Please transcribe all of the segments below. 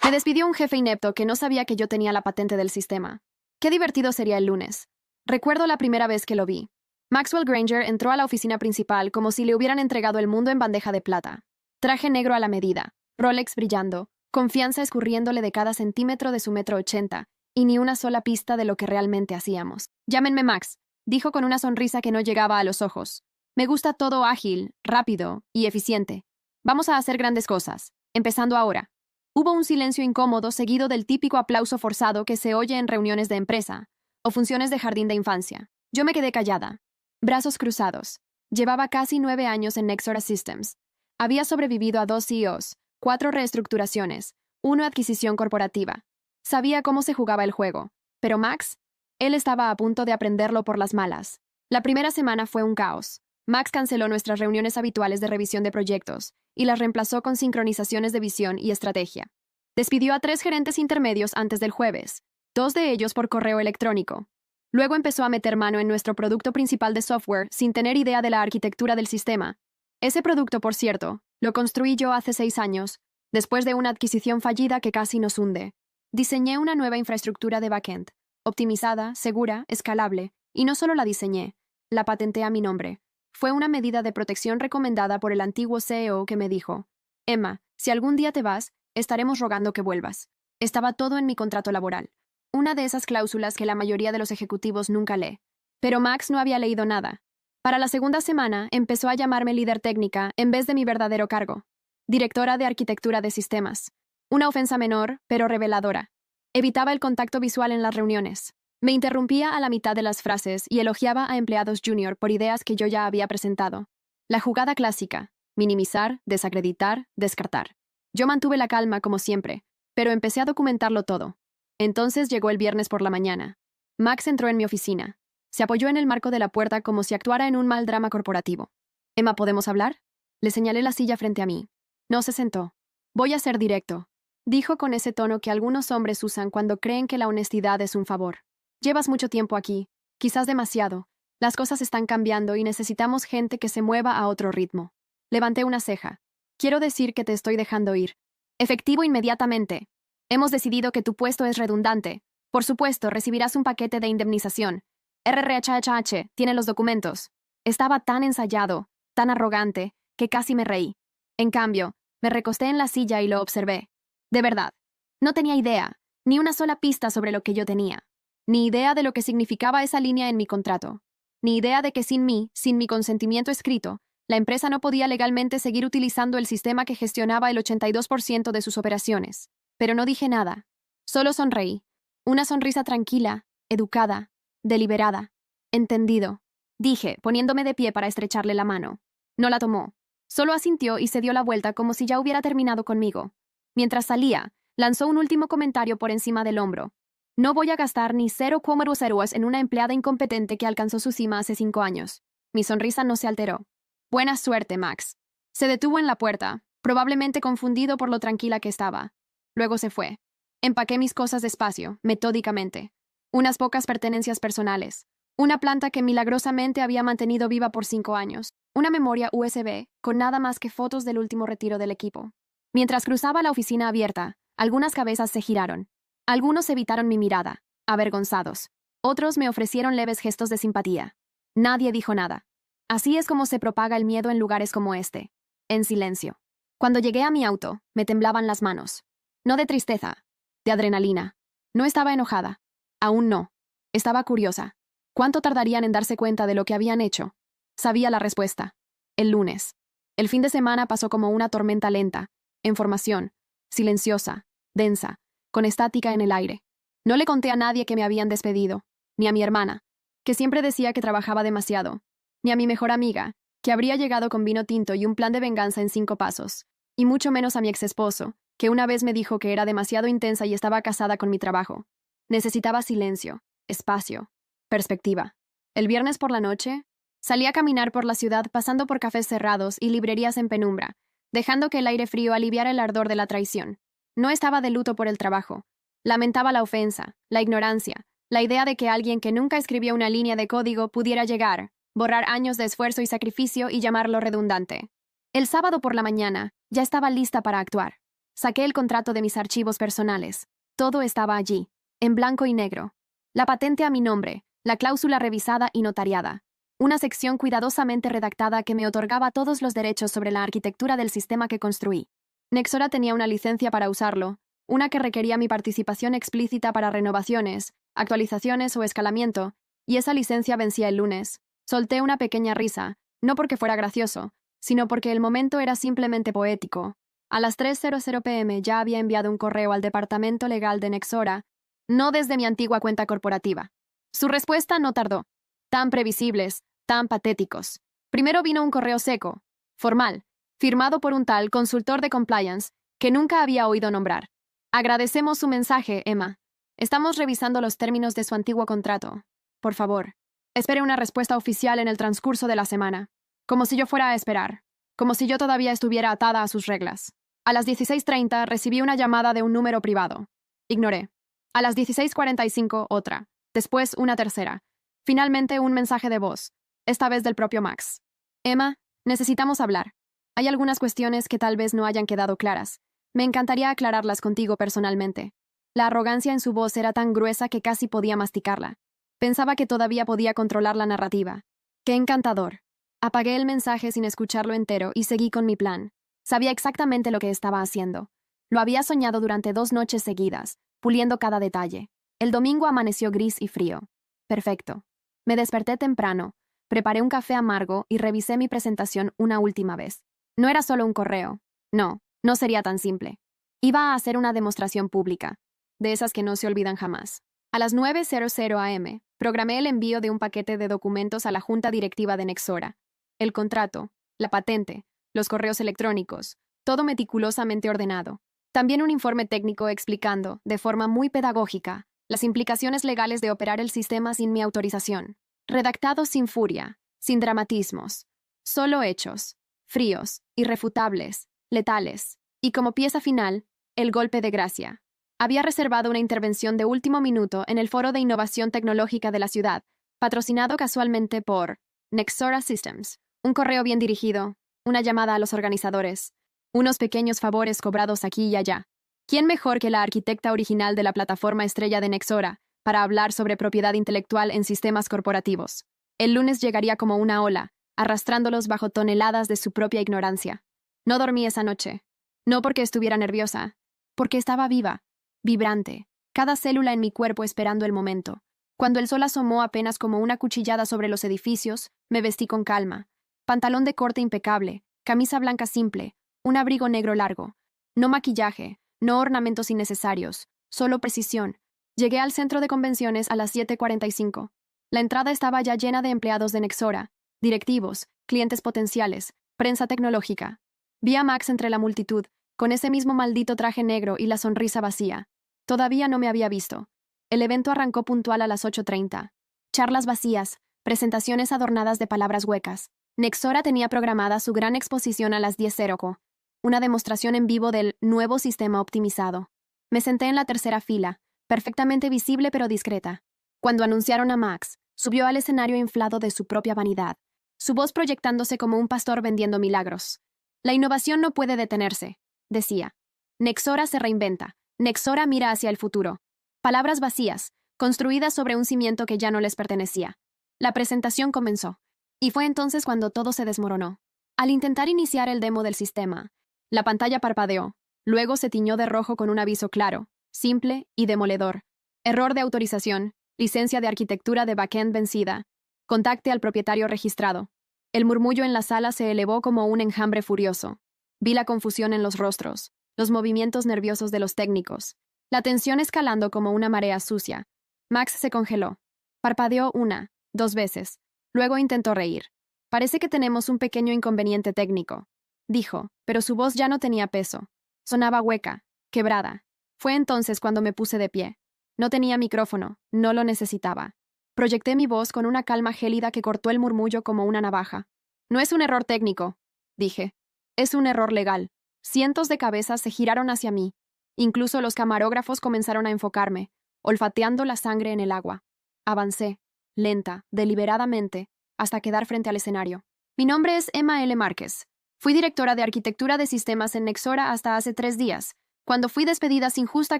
Me despidió un jefe inepto que no sabía que yo tenía la patente del sistema. Qué divertido sería el lunes. Recuerdo la primera vez que lo vi. Maxwell Granger entró a la oficina principal como si le hubieran entregado el mundo en bandeja de plata. Traje negro a la medida, Rolex brillando, confianza escurriéndole de cada centímetro de su 1,80 m, y ni una sola pista de lo que realmente hacíamos. Llámenme Max, dijo con una sonrisa que no llegaba a los ojos. Me gusta todo ágil, rápido y eficiente. Vamos a hacer grandes cosas, empezando ahora. Hubo un silencio incómodo seguido del típico aplauso forzado que se oye en reuniones de empresa o funciones de jardín de infancia. Yo me quedé callada, brazos cruzados. Llevaba casi 9 años en Nexora Systems. Había sobrevivido a 2 CEOs, 4 reestructuraciones, 1 adquisición corporativa. Sabía cómo se jugaba el juego, pero Max, él estaba a punto de aprenderlo por las malas. La primera semana fue un caos. Max canceló nuestras reuniones habituales de revisión de proyectos y las reemplazó con sincronizaciones de visión y estrategia. Despidió a 3 gerentes intermedios antes del jueves, 2 de ellos por correo electrónico. Luego empezó a meter mano en nuestro producto principal de software sin tener idea de la arquitectura del sistema. Ese producto, por cierto, lo construí yo hace 6 años, después de una adquisición fallida que casi nos hunde. Diseñé una nueva infraestructura de backend, optimizada, segura, escalable, y no solo la diseñé, la patenté a mi nombre. Fue una medida de protección recomendada por el antiguo CEO que me dijo: Emma, si algún día te vas, estaremos rogando que vuelvas. Estaba todo en mi contrato laboral. Una de esas cláusulas que la mayoría de los ejecutivos nunca lee. Pero Max no había leído nada. Para la segunda semana empezó a llamarme líder técnica en vez de mi verdadero cargo. Directora de arquitectura de sistemas. Una ofensa menor, pero reveladora. Evitaba el contacto visual en las reuniones. Me interrumpía a la mitad de las frases y elogiaba a empleados junior por ideas que yo ya había presentado. La jugada clásica: minimizar, desacreditar, descartar. Yo mantuve la calma como siempre, pero empecé a documentarlo todo. Entonces llegó el viernes por la mañana. Max entró en mi oficina. Se apoyó en el marco de la puerta como si actuara en un mal drama corporativo. Emma, ¿podemos hablar? Le señalé la silla frente a mí. No se sentó. Voy a ser directo, dijo con ese tono que algunos hombres usan cuando creen que la honestidad es un favor. Llevas mucho tiempo aquí, quizás demasiado. Las cosas están cambiando y necesitamos gente que se mueva a otro ritmo. Levanté una ceja. Quiero decir que te estoy dejando ir. Efectivo inmediatamente. Hemos decidido que tu puesto es redundante. Por supuesto, recibirás un paquete de indemnización. RRHHH tiene los documentos. Estaba tan ensayado, tan arrogante, que casi me reí. En cambio, me recosté en la silla y lo observé. De verdad, no tenía idea, ni una sola pista sobre lo que yo tenía. Ni idea de lo que significaba esa línea en mi contrato. Ni idea de que sin mí, sin mi consentimiento escrito, la empresa no podía legalmente seguir utilizando el sistema que gestionaba el 82% de sus operaciones. Pero no dije nada. Solo sonreí. Una sonrisa tranquila, educada, deliberada. Entendido, dije, poniéndome de pie para estrecharle la mano. No la tomó. Solo asintió y se dio la vuelta como si ya hubiera terminado conmigo. Mientras salía, lanzó un último comentario por encima del hombro. No voy a gastar ni 0,0 en una empleada incompetente que alcanzó su cima hace 5 años. Mi sonrisa no se alteró. Buena suerte, Max. Se detuvo en la puerta, probablemente confundido por lo tranquila que estaba. Luego se fue. Empaqué mis cosas despacio, metódicamente. Unas pocas pertenencias personales. Una planta que milagrosamente había mantenido viva por 5 años. Una memoria USB con nada más que fotos del último retiro del equipo. Mientras cruzaba la oficina abierta, algunas cabezas se giraron. Algunos evitaron mi mirada, avergonzados. Otros me ofrecieron leves gestos de simpatía. Nadie dijo nada. Así es como se propaga el miedo en lugares como este. En silencio. Cuando llegué a mi auto, me temblaban las manos. No de tristeza, de adrenalina. No estaba enojada. Aún no. Estaba curiosa. ¿Cuánto tardarían en darse cuenta de lo que habían hecho? Sabía la respuesta. El lunes. El fin de semana pasó como una tormenta lenta, en formación, silenciosa, densa, con estática en el aire. No le conté a nadie que me habían despedido, ni a mi hermana, que siempre decía que trabajaba demasiado, ni a mi mejor amiga, que habría llegado con vino tinto y un plan de venganza en 5 pasos, y mucho menos a mi exesposo, que una vez me dijo que era demasiado intensa y estaba casada con mi trabajo. Necesitaba silencio, espacio, perspectiva. El viernes por la noche, salí a caminar por la ciudad pasando por cafés cerrados y librerías en penumbra, dejando que el aire frío aliviara el ardor de la traición. No estaba de luto por el trabajo. Lamentaba la ofensa, la ignorancia, la idea de que alguien que nunca escribió una línea de código pudiera llegar, borrar años de esfuerzo y sacrificio y llamarlo redundante. El sábado por la mañana, ya estaba lista para actuar. Saqué el contrato de mis archivos personales. Todo estaba allí, en blanco y negro. La patente a mi nombre, la cláusula revisada y notariada. Una sección cuidadosamente redactada que me otorgaba todos los derechos sobre la arquitectura del sistema que construí. Nexora tenía una licencia para usarlo, una que requería mi participación explícita para renovaciones, actualizaciones o escalamiento, y esa licencia vencía el lunes. Solté una pequeña risa, no porque fuera gracioso, sino porque el momento era simplemente poético. A las 3:00 p.m. ya había enviado un correo al departamento legal de Nexora, no desde mi antigua cuenta corporativa. Su respuesta no tardó. Tan previsibles, tan patéticos. Primero vino un correo seco, formal, firmado por un tal consultor de compliance que nunca había oído nombrar. Agradecemos su mensaje, Emma. Estamos revisando los términos de su antiguo contrato. Por favor, espere una respuesta oficial en el transcurso de la semana. Como si yo fuera a esperar. Como si yo todavía estuviera atada a sus reglas. A las 16:30 recibí una llamada de un número privado. Ignoré. A las 16:45 otra. Después una tercera. Finalmente un mensaje de voz. Esta vez del propio Max. Emma, necesitamos hablar. Hay algunas cuestiones que tal vez no hayan quedado claras. Me encantaría aclararlas contigo personalmente. La arrogancia en su voz era tan gruesa que casi podía masticarla. Pensaba que todavía podía controlar la narrativa. ¡Qué encantador! Apagué el mensaje sin escucharlo entero y seguí con mi plan. Sabía exactamente lo que estaba haciendo. Lo había soñado durante 2 noches seguidas, puliendo cada detalle. El domingo amaneció gris y frío. Perfecto. Me desperté temprano, preparé un café amargo y revisé mi presentación una última vez. No era solo un correo. No, no sería tan simple. Iba a hacer una demostración pública, de esas que no se olvidan jamás. A las 9:00 a.m., programé el envío de un paquete de documentos a la junta directiva de Nexora. El contrato, la patente, los correos electrónicos, todo meticulosamente ordenado. También un informe técnico explicando, de forma muy pedagógica, las implicaciones legales de operar el sistema sin mi autorización. Redactado sin furia, sin dramatismos. Solo hechos, fríos, irrefutables, letales. Y como pieza final, el golpe de gracia. Había reservado una intervención de último minuto en el Foro de Innovación Tecnológica de la ciudad, patrocinado casualmente por Nexora Systems. Un correo bien dirigido, una llamada a los organizadores, unos pequeños favores cobrados aquí y allá. ¿Quién mejor que la arquitecta original de la plataforma estrella de Nexora para hablar sobre propiedad intelectual en sistemas corporativos? El lunes llegaría como una ola, arrastrándolos bajo toneladas de su propia ignorancia. No dormí esa noche. No porque estuviera nerviosa, porque estaba viva, vibrante, cada célula en mi cuerpo esperando el momento. Cuando el sol asomó apenas como una cuchillada sobre los edificios, me vestí con calma. Pantalón de corte impecable, camisa blanca simple, un abrigo negro largo. No maquillaje, no ornamentos innecesarios, solo precisión. Llegué al centro de convenciones a las 7:45. La entrada estaba ya llena de empleados de Nexora, directivos, clientes potenciales, prensa tecnológica. Vi a Max entre la multitud, con ese mismo maldito traje negro y la sonrisa vacía. Todavía no me había visto. El evento arrancó puntual a las 8:30. Charlas vacías, presentaciones adornadas de palabras huecas. Nexora tenía programada su gran exposición a las 10:00, una demostración en vivo del nuevo sistema optimizado. Me senté en la tercera fila, perfectamente visible pero discreta. Cuando anunciaron a Max, subió al escenario inflado de su propia vanidad, su voz proyectándose como un pastor vendiendo milagros. La innovación no puede detenerse, decía. Nexora se reinventa. Nexora mira hacia el futuro. Palabras vacías, construidas sobre un cimiento que ya no les pertenecía. La presentación comenzó. Y fue entonces cuando todo se desmoronó. Al intentar iniciar el demo del sistema, la pantalla parpadeó, luego se tiñó de rojo con un aviso claro, simple y demoledor. Error de autorización, licencia de arquitectura de backend vencida. Contacte al propietario registrado. El murmullo en la sala se elevó como un enjambre furioso. Vi la confusión en los rostros, los movimientos nerviosos de los técnicos, la tensión escalando como una marea sucia. Max se congeló. Parpadeó 1, 2 veces. Luego intentó reír. Parece que tenemos un pequeño inconveniente técnico, dijo, pero su voz ya no tenía peso. Sonaba hueca, quebrada. Fue entonces cuando me puse de pie. No tenía micrófono, no lo necesitaba. Proyecté mi voz con una calma gélida que cortó el murmullo como una navaja. No es un error técnico, dije. Es un error legal. Cientos de cabezas se giraron hacia mí. Incluso los camarógrafos comenzaron a enfocarme, olfateando la sangre en el agua. Avancé, lenta, deliberadamente, hasta quedar frente al escenario. Mi nombre es Emma L. Márquez. Fui directora de arquitectura de sistemas en Nexora hasta hace 3 días, Cuando fui despedida sin justa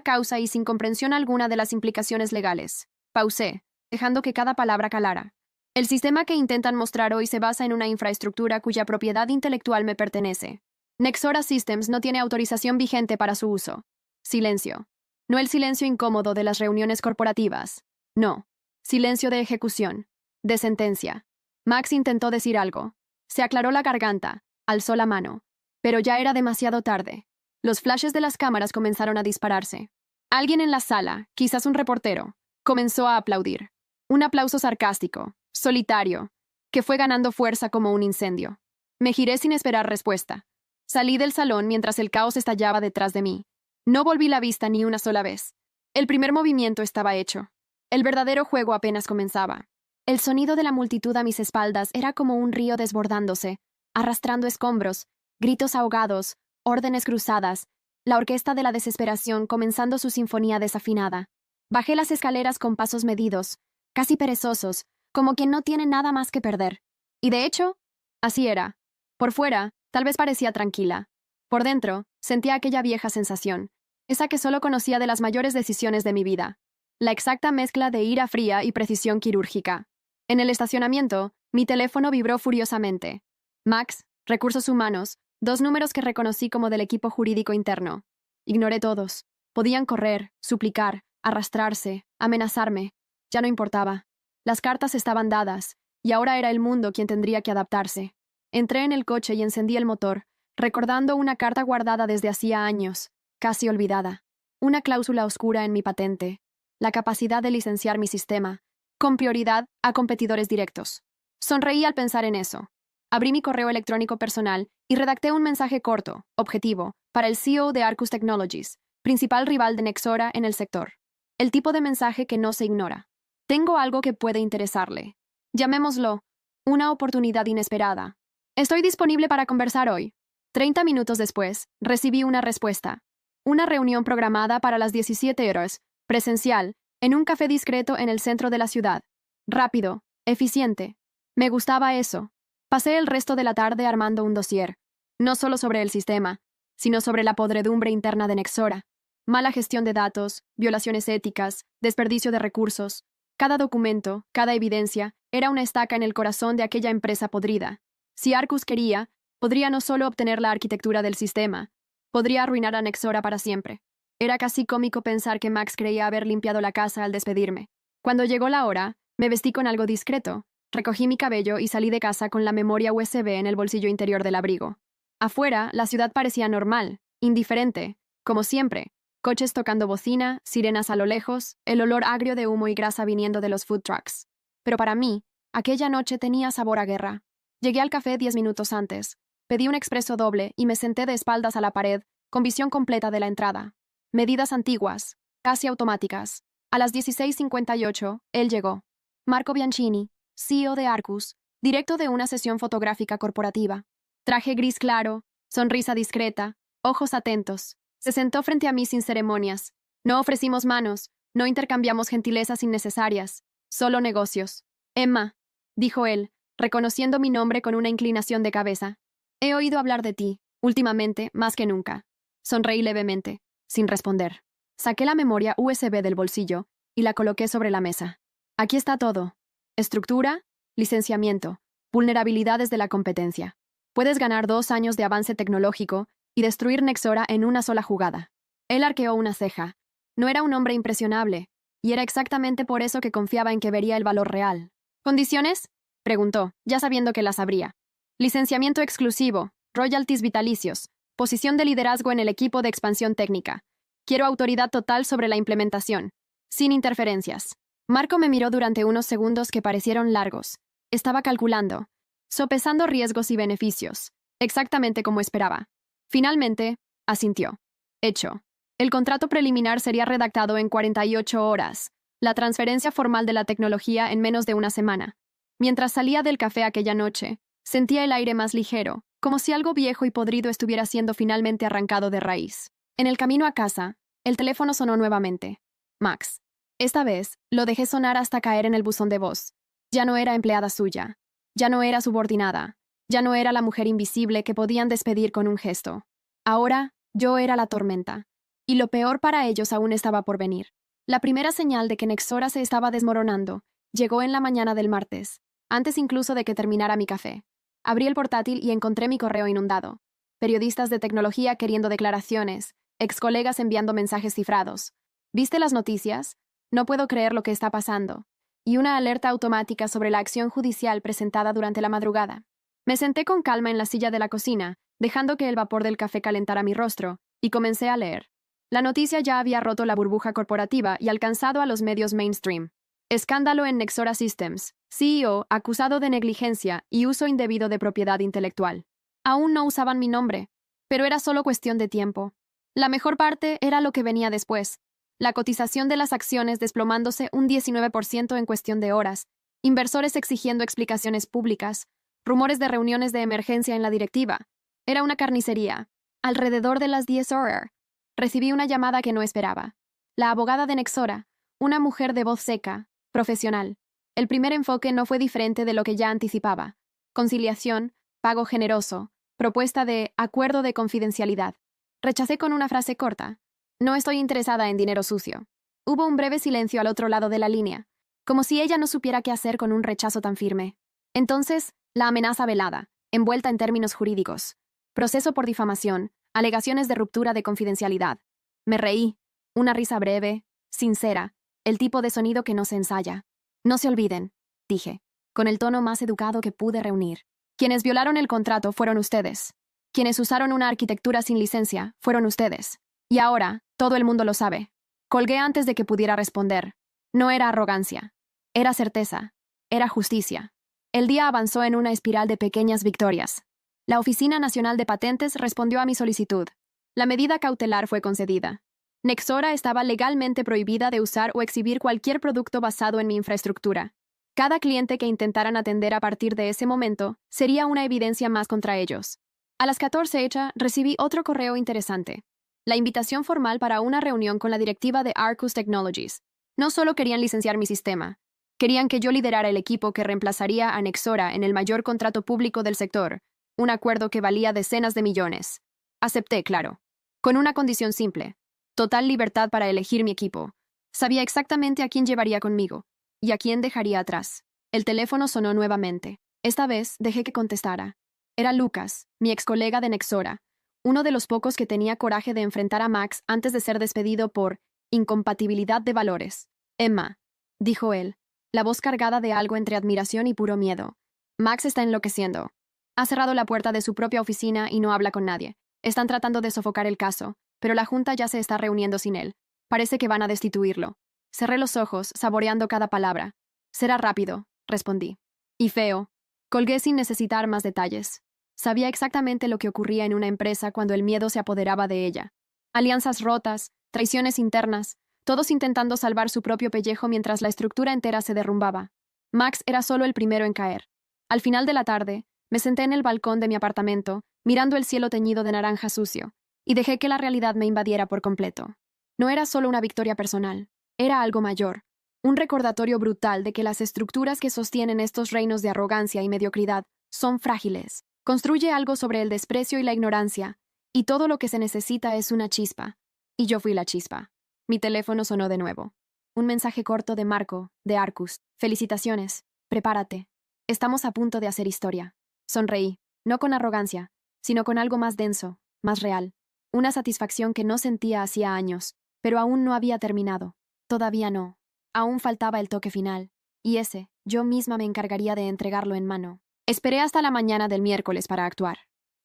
causa y sin comprensión alguna de las implicaciones legales, pausé, dejando que cada palabra calara. El sistema que intentan mostrar hoy se basa en una infraestructura cuya propiedad intelectual me pertenece. Nexora Systems no tiene autorización vigente para su uso. Silencio. No el silencio incómodo de las reuniones corporativas. No. Silencio de ejecución. De sentencia. Max intentó decir algo. Se aclaró la garganta, alzó la mano. Pero ya era demasiado tarde. Los flashes de las cámaras comenzaron a dispararse. Alguien en la sala, quizás un reportero, comenzó a aplaudir. Un aplauso sarcástico, solitario, que fue ganando fuerza como un incendio. Me giré sin esperar respuesta. Salí del salón mientras el caos estallaba detrás de mí. No volví la vista ni una sola vez. El primer movimiento estaba hecho. El verdadero juego apenas comenzaba. El sonido de la multitud a mis espaldas era como un río desbordándose, arrastrando escombros, gritos ahogados, órdenes cruzadas, la orquesta de la desesperación comenzando su sinfonía desafinada. Bajé las escaleras con pasos medidos, casi perezosos, como quien no tiene nada más que perder. Y de hecho, así era. Por fuera, tal vez parecía tranquila. Por dentro, sentía aquella vieja sensación, esa que solo conocía de las mayores decisiones de mi vida. La exacta mezcla de ira fría y precisión quirúrgica. En el estacionamiento, mi teléfono vibró furiosamente. Max, recursos humanos, 2 números que reconocí como del equipo jurídico interno. Ignoré todos. Podían correr, suplicar, arrastrarse, amenazarme. Ya no importaba. Las cartas estaban dadas, y ahora era el mundo quien tendría que adaptarse. Entré en el coche y encendí el motor, recordando una carta guardada desde hacía años, casi olvidada. Una cláusula oscura en mi patente. La capacidad de licenciar mi sistema, con prioridad a competidores directos. Sonreí al pensar en eso. Abrí mi correo electrónico personal y redacté un mensaje corto, objetivo, para el CEO de Arcus Technologies, principal rival de Nexora en el sector. El tipo de mensaje que no se ignora. Tengo algo que puede interesarle. Llamémoslo, una oportunidad inesperada. Estoy disponible para conversar hoy. 30 minutos después, recibí una respuesta. Una reunión programada para las 17 horas, presencial, en un café discreto en el centro de la ciudad. Rápido, eficiente. Me gustaba eso. Pasé el resto de la tarde armando un dossier, no solo sobre el sistema, sino sobre la podredumbre interna de Nexora. Mala gestión de datos, violaciones éticas, desperdicio de recursos. Cada documento, cada evidencia, era una estaca en el corazón de aquella empresa podrida. Si Arcus quería, podría no solo obtener la arquitectura del sistema, podría arruinar a Nexora para siempre. Era casi cómico pensar que Max creía haber limpiado la casa al despedirme. Cuando llegó la hora, me vestí con algo discreto, recogí mi cabello y salí de casa con la memoria USB en el bolsillo interior del abrigo. Afuera, la ciudad parecía normal, indiferente, como siempre. Coches tocando bocina, sirenas a lo lejos, el olor agrio de humo y grasa viniendo de los food trucks. Pero para mí, aquella noche tenía sabor a guerra. Llegué al café 10 minutos antes, pedí un expreso doble y me senté de espaldas a la pared, con visión completa de la entrada. Medidas antiguas, casi automáticas. A las 16:58, él llegó. Marco Bianchini, CEO de Arcus, directo de una sesión fotográfica corporativa. Traje gris claro, sonrisa discreta, ojos atentos. Se sentó frente a mí sin ceremonias. No ofrecimos manos, no intercambiamos gentilezas innecesarias, solo negocios. Emma, dijo él, reconociendo mi nombre con una inclinación de cabeza. He oído hablar de ti, últimamente, más que nunca. Sonreí levemente, sin responder. Saqué la memoria USB del bolsillo y la coloqué sobre la mesa. Aquí está todo. Estructura, licenciamiento, vulnerabilidades de la competencia. Puedes ganar 2 años de avance tecnológico y destruir Nexora en una sola jugada. Él arqueó una ceja. No era un hombre impresionable, y era exactamente por eso que confiaba en que vería el valor real. ¿Condiciones? Preguntó, ya sabiendo que las habría. Licenciamiento exclusivo, royalties vitalicios, posición de liderazgo en el equipo de expansión técnica. Quiero autoridad total sobre la implementación, sin interferencias. Marco me miró durante unos segundos que parecieron largos. Estaba calculando, sopesando riesgos y beneficios, exactamente como esperaba. Finalmente, asintió. Hecho. El contrato preliminar sería redactado en 48 horas, la transferencia formal de la tecnología en menos de una semana. Mientras salía del café aquella noche, sentía el aire más ligero, como si algo viejo y podrido estuviera siendo finalmente arrancado de raíz. En el camino a casa, el teléfono sonó nuevamente. Max. Esta vez, lo dejé sonar hasta caer en el buzón de voz. Ya no era empleada suya. Ya no era subordinada. Ya no era la mujer invisible que podían despedir con un gesto. Ahora, yo era la tormenta. Y lo peor para ellos aún estaba por venir. La primera señal de que Nexora se estaba desmoronando llegó en la mañana del martes, antes incluso de que terminara mi café. Abrí el portátil y encontré mi correo inundado. Periodistas de tecnología queriendo declaraciones, ex colegas enviando mensajes cifrados. ¿Viste las noticias? No puedo creer lo que está pasando. Y una alerta automática sobre la acción judicial presentada durante la madrugada. Me senté con calma en la silla de la cocina, dejando que el vapor del café calentara mi rostro, y comencé a leer. La noticia ya había roto la burbuja corporativa y alcanzado a los medios mainstream. Escándalo en Nexora Systems. CEO acusado de negligencia y uso indebido de propiedad intelectual. Aún no usaban mi nombre, pero era solo cuestión de tiempo. La mejor parte era lo que venía después. La cotización de las acciones desplomándose un 19% en cuestión de horas, inversores exigiendo explicaciones públicas, rumores de reuniones de emergencia en la directiva. Era una carnicería. Alrededor de las 10 horas, recibí una llamada que no esperaba. La abogada de Nexora, una mujer de voz seca, profesional. El primer enfoque no fue diferente de lo que ya anticipaba. Conciliación, pago generoso, propuesta de acuerdo de confidencialidad. Rechacé con una frase corta. No estoy interesada en dinero sucio. Hubo un breve silencio al otro lado de la línea, como si ella no supiera qué hacer con un rechazo tan firme. Entonces, la amenaza velada, envuelta en términos jurídicos. Proceso por difamación, alegaciones de ruptura de confidencialidad. Me reí. Una risa breve, sincera, el tipo de sonido que no se ensaya. No se olviden, dije, con el tono más educado que pude reunir. Quienes violaron el contrato fueron ustedes. Quienes usaron una arquitectura sin licencia fueron ustedes. Y ahora, todo el mundo lo sabe. Colgué antes de que pudiera responder. No era arrogancia. Era certeza. Era justicia. El día avanzó en una espiral de pequeñas victorias. La Oficina Nacional de Patentes respondió a mi solicitud. La medida cautelar fue concedida. Nexora estaba legalmente prohibida de usar o exhibir cualquier producto basado en mi infraestructura. Cada cliente que intentaran atender a partir de ese momento sería una evidencia más contra ellos. A las 14:00 recibí otro correo interesante. La invitación formal para una reunión con la directiva de Arcus Technologies. No solo querían licenciar mi sistema, querían que yo liderara el equipo que reemplazaría a Nexora en el mayor contrato público del sector, un acuerdo que valía decenas de millones. Acepté, claro. Con una condición simple. Total libertad para elegir mi equipo. Sabía exactamente a quién llevaría conmigo y a quién dejaría atrás. El teléfono sonó nuevamente. Esta vez dejé que contestara. Era Lucas, mi ex colega de Nexora, uno de los pocos que tenía coraje de enfrentar a Max antes de ser despedido por incompatibilidad de valores. Emma, dijo él, la voz cargada de algo entre admiración y puro miedo. Max está enloqueciendo. Ha cerrado la puerta de su propia oficina y no habla con nadie. Están tratando de sofocar el caso, pero la junta ya se está reuniendo sin él. Parece que van a destituirlo. Cerré los ojos, saboreando cada palabra. Será rápido, respondí. Y feo. Colgué sin necesitar más detalles. Sabía exactamente lo que ocurría en una empresa cuando el miedo se apoderaba de ella. Alianzas rotas, traiciones internas, todos intentando salvar su propio pellejo mientras la estructura entera se derrumbaba. Max era solo el primero en caer. Al final de la tarde, me senté en el balcón de mi apartamento, mirando el cielo teñido de naranja sucio, y dejé que la realidad me invadiera por completo. No era solo una victoria personal, era algo mayor, un recordatorio brutal de que las estructuras que sostienen estos reinos de arrogancia y mediocridad son frágiles. Construye algo sobre el desprecio y la ignorancia, y todo lo que se necesita es una chispa. Y yo fui la chispa. Mi teléfono sonó de nuevo. Un mensaje corto de Marco, de Arcus. Felicitaciones. Prepárate. Estamos a punto de hacer historia. Sonreí, no con arrogancia, sino con algo más denso, más real. Una satisfacción que no sentía hacía años, pero aún no había terminado. Todavía no. Aún faltaba el toque final. Y ese, yo misma me encargaría de entregarlo en mano. Esperé hasta la mañana del miércoles para actuar.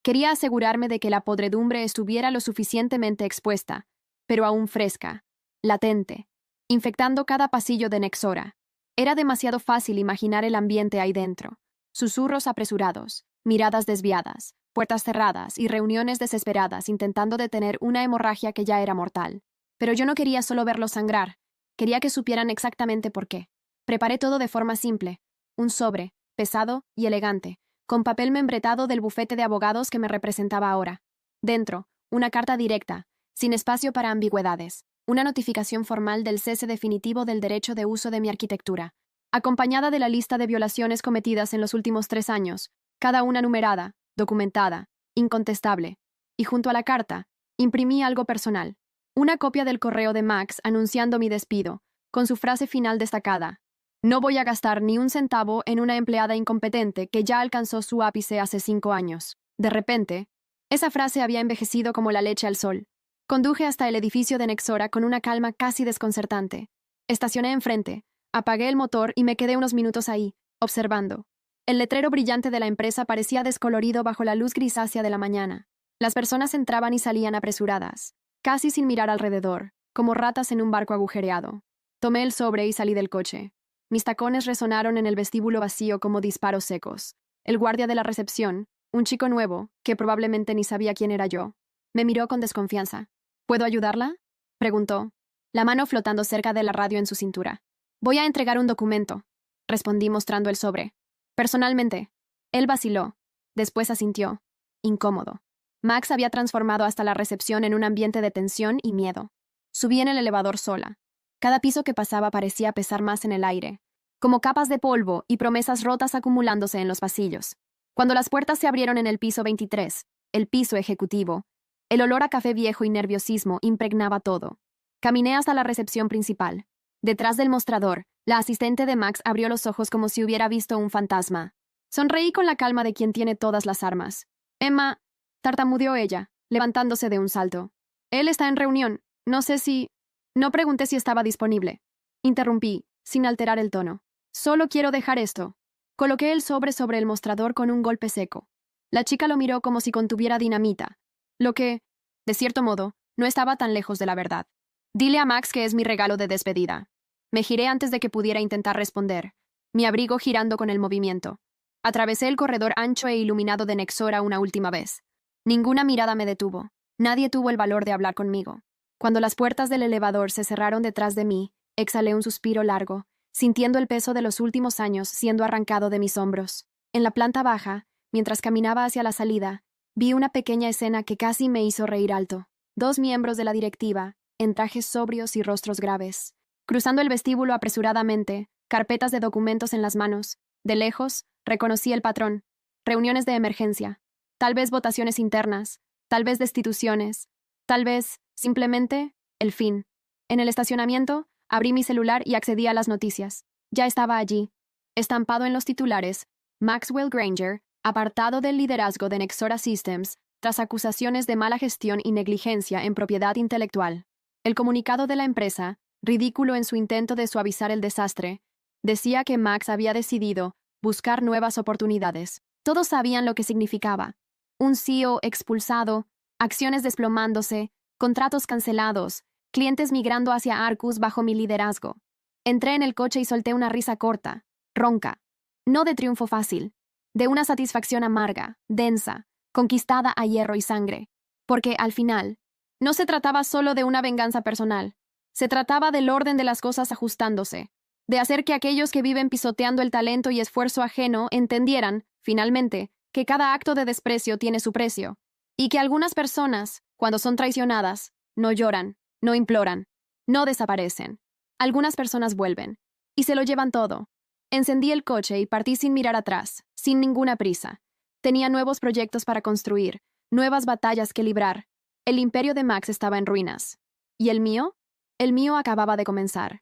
Quería asegurarme de que la podredumbre estuviera lo suficientemente expuesta, pero aún fresca, latente, infectando cada pasillo de Nexora. Era demasiado fácil imaginar el ambiente ahí dentro. Susurros apresurados, miradas desviadas, puertas cerradas y reuniones desesperadas intentando detener una hemorragia que ya era mortal. Pero yo no quería solo verlos sangrar, quería que supieran exactamente por qué. Preparé todo de forma simple, un sobre, pesado y elegante, con papel membretado del bufete de abogados que me representaba ahora. Dentro, una carta directa, sin espacio para ambigüedades, una notificación formal del cese definitivo del derecho de uso de mi arquitectura, acompañada de la lista de violaciones cometidas en los últimos 3 años, cada una numerada, documentada, incontestable. Y junto a la carta, imprimí algo personal, Una copia del correo de Max anunciando mi despido, con su frase final destacada: "No voy a gastar ni un centavo en una empleada incompetente que ya alcanzó su ápice hace 5 años". De repente, esa frase había envejecido como la leche al sol. Conduje hasta el edificio de Nexora con una calma casi desconcertante. Estacioné enfrente, apagué el motor y me quedé unos minutos ahí, observando. El letrero brillante de la empresa parecía descolorido bajo la luz grisácea de la mañana. Las personas entraban y salían apresuradas, casi sin mirar alrededor, como ratas en un barco agujereado. Tomé el sobre y salí del coche. Mis tacones resonaron en el vestíbulo vacío como disparos secos. El guardia de la recepción, un chico nuevo, que probablemente ni sabía quién era yo, me miró con desconfianza. ¿Puedo ayudarla?, preguntó, la mano flotando cerca de la radio en su cintura. Voy a entregar un documento, respondí mostrando el sobre. Personalmente. Él vaciló. Después asintió. Incómodo. Max había transformado hasta la recepción en un ambiente de tensión y miedo. Subí en el elevador sola. Cada piso que pasaba parecía pesar más en el aire, como capas de polvo y promesas rotas acumulándose en los pasillos. Cuando las puertas se abrieron en el piso 23, el piso ejecutivo, el olor a café viejo y nerviosismo impregnaba todo. Caminé hasta la recepción principal. Detrás del mostrador, la asistente de Max abrió los ojos como si hubiera visto un fantasma. Sonreí con la calma de quien tiene todas las armas. Emma, tartamudeó ella, levantándose de un salto. Él está en reunión. No sé si... No pregunté si estaba disponible. Interrumpí, sin alterar el tono. Solo quiero dejar esto. Coloqué el sobre el mostrador con un golpe seco. La chica lo miró como si contuviera dinamita, lo que, de cierto modo, no estaba tan lejos de la verdad. Dile a Max que es mi regalo de despedida. Me giré antes de que pudiera intentar responder, mi abrigo girando con el movimiento. Atravesé el corredor ancho e iluminado de Nexora una última vez. Ninguna mirada me detuvo. Nadie tuvo el valor de hablar conmigo. Cuando las puertas del elevador se cerraron detrás de mí, exhalé un suspiro largo, sintiendo el peso de los últimos años siendo arrancado de mis hombros. En la planta baja, mientras caminaba hacia la salida, vi una pequeña escena que casi me hizo reír alto. 2 miembros de la directiva, en trajes sobrios y rostros graves. Cruzando el vestíbulo apresuradamente, carpetas de documentos en las manos. De lejos, reconocí el patrón. Reuniones de emergencia. Tal vez votaciones internas. Tal vez destituciones. Tal vez, simplemente, el fin. En el estacionamiento, abrí mi celular y accedí a las noticias. Ya estaba allí. Estampado en los titulares, Maxwell Granger, apartado del liderazgo de Nexora Systems, tras acusaciones de mala gestión y negligencia en propiedad intelectual. El comunicado de la empresa, ridículo en su intento de suavizar el desastre, decía que Max había decidido buscar nuevas oportunidades. Todos sabían lo que significaba. Un CEO expulsado, acciones desplomándose, contratos cancelados, clientes migrando hacia Arcus bajo mi liderazgo. Entré en el coche y solté una risa corta, ronca. No de triunfo fácil, de una satisfacción amarga, densa, conquistada a hierro y sangre. Porque, al final, no se trataba solo de una venganza personal. Se trataba del orden de las cosas ajustándose, de hacer que aquellos que viven pisoteando el talento y esfuerzo ajeno entendieran, finalmente, que cada acto de desprecio tiene su precio, y que algunas personas, cuando son traicionadas, no lloran, no imploran, no desaparecen. Algunas personas vuelven, y se lo llevan todo. Encendí el coche y partí sin mirar atrás, sin ninguna prisa. Tenía nuevos proyectos para construir, nuevas batallas que librar. El imperio de Max estaba en ruinas. ¿Y el mío? El mío acababa de comenzar.